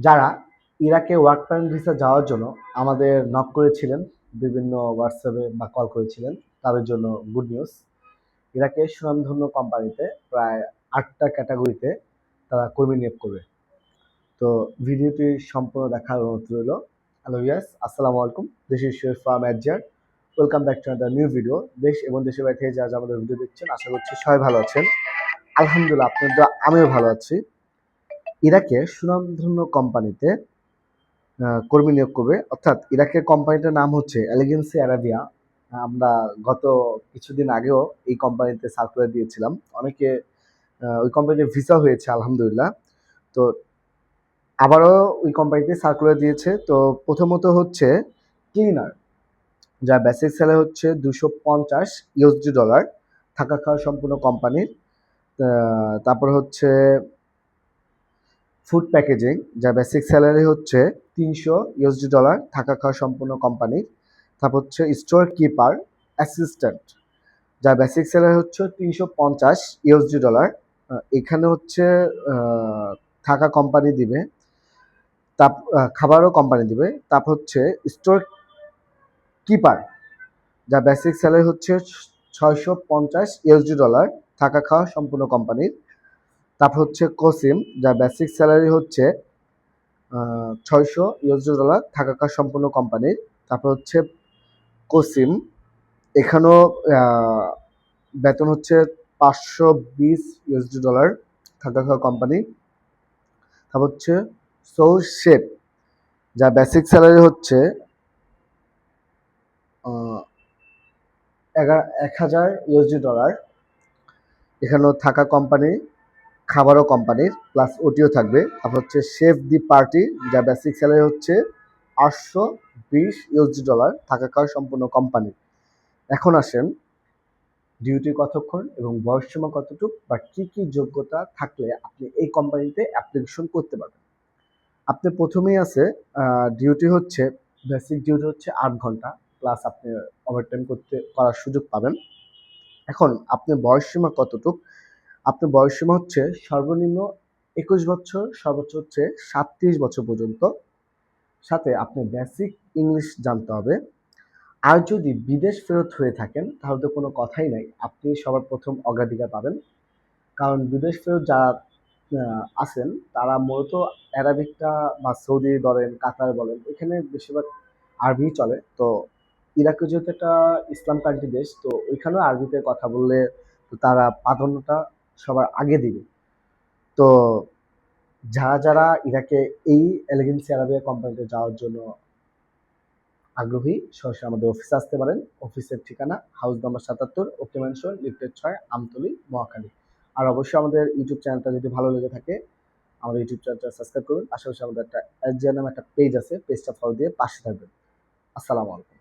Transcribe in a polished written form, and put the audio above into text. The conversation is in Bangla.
যারা ইরাকে ওয়ার্ক পারমিট ভিসা যাওয়ার জন্য আমাদের নক করেছিলেন, বিভিন্ন হোয়াটসঅ্যাপে বা কল করেছিলেন, তাদের জন্য গুড নিউজ। ইরাকে সুনামধন্য কোম্পানিতে প্রায় 8টা ক্যাটাগরিতে তারা কর্মী নিয়োগ করবে। তো ভিডিওটি সম্পূর্ণ দেখার অনুরোধ রইল। হ্যালো ইয়াস, আসসালামু আলাইকুম। দিস ইজ শরীফ ফ্রম এডজার। Welcome back to another new video. দেশ এবং দেশের বাইরে থেকে যারা আমাদের ভিডিও দেখছেন, আশা করছি সবাই ভালো আছেন। আলহামদুলিল্লাহ, আপনাদের দোয়া আমিও ভালো আছি। ইরাকে সুনামধন্য কোম্পানিতে কর্মী নিয়োগ করবে, অর্থাৎ ইরাকের কোম্পানিটার নাম হচ্ছে এলিগেন্সি আরাবিয়া। আমরা গত কিছুদিন আগেও এই কোম্পানিতে সার্কুলার দিয়েছিলাম, অনেকে ওই কোম্পানিতে ভিসা হয়েছে আলহামদুলিল্লাহ। তো আবারও ওই কোম্পানিতে সার্কুলার দিয়েছে। তো প্রথমত হচ্ছে ক্লিনার, যা বেসিক স্যালারি হচ্ছে $250, থাকা খাওয়া সম্পূর্ণ কোম্পানির। তারপর হচ্ছে ফুড প্যাকেজিং, যা বেসিক স্যালারি হচ্ছে $300, থাকা খাওয়া সম্পূর্ণ কোম্পানির। তারপর হচ্ছে স্টোর কিপার অ্যাসিস্ট্যান্ট, যা বেসিক স্যালারি হচ্ছে $350। এখানে হচ্ছে থাকা কোম্পানি দিবে, খাবারও কোম্পানি দিবে। তারপর হচ্ছে স্টোর কিপার, যা বেসিক স্যালারি হচ্ছে $650, থাকা খাওয়া সম্পূর্ণ কোম্পানির। তারপর হচ্ছে কোসিম, যা বেসিক স্যালারি হচ্ছে $600, থাকা খাওয়া সম্পূর্ণ কোম্পানির। তারপর হচ্ছে কোসিম, এখানেও বেতন হচ্ছে $520, থাকা খাওয়া কোম্পানি। তারপর হচ্ছে সৌ শেপ, যা বেসিক স্যালারি হচ্ছে $1000, এখানেও থাকা কোম্পানি, খাবারও কোম্পানির, প্লাস ওটিও থাকবে। তারপর হচ্ছে শেফ দি পার্টি, যা বেসিক স্যালারি হচ্ছে $820, থাকা খাওয়া সম্পূর্ণ কোম্পানি। এখন আসেন ডিউটি কতক্ষণ এবং বয়সসীমা কতটুকু বা কী কী যোগ্যতা থাকলে আপনি এই কোম্পানিতে অ্যাপ্লিকেশন করতে পারবেন। আপনি প্রথমেই আছে ডিউটি হচ্ছে, বেসিক ডিউটি হচ্ছে 8 ঘন্টা, প্লাস আপনি ওভারটাইম করার সুযোগ পাবেন। এখন আপনি বয়সসীমা কতটুকু, আপনার বয়সসীমা হচ্ছে সর্বনিম্ন 21 বছর, সর্বোচ্চ হচ্ছে 37 বছর পর্যন্ত। সাথে আপনি বেসিক ইংলিশ জানতে হবে। আর যদি বিদেশ ফেরত হয়ে থাকেন তাহলে তো কোনো কথাই নাই, আপনি সবার প্রথম অগ্রাধিকার পাবেন। কারণ বিদেশ ফেরত যারা আছেন তারা মূলত অ্যারাবিকটা বা সৌদি ধরেন, কাতার বলেন, এখানে বেশিরভাগ আরবি চলে। তো ইরাকে যেহেতু একটা ইসলাম কান্ট্রি দেশ, তো ওইখানেও আরবিতে কথা বললে তো তারা প্রাধান্যটা সবার আগে দিবে। তো যারা যারা ইরাকে এই এলিগেন্সি আরাবিয়া কোম্পানিতে যাওয়ার জন্য আগ্রহী, সরাসরি আমাদের অফিসে আসতে পারেন। অফিসের ঠিকানা হাউস নাম্বার 77, ওকে ম্যানশন, লিফটেড 6, আমতলী, মহাখালী। আর অবশ্যই আমাদের ইউটিউব চ্যানেলটা যদি ভালো লেগে থাকে আমাদের ইউটিউব চ্যানেলটা সাবস্ক্রাইব করুন। পাশাপাশি আমাদের একটা এসজিআর নামে একটা পেজ আছে, পেজটা ফলো দিয়ে পাশে থাকবেন। আসসালামু আলাইকুম।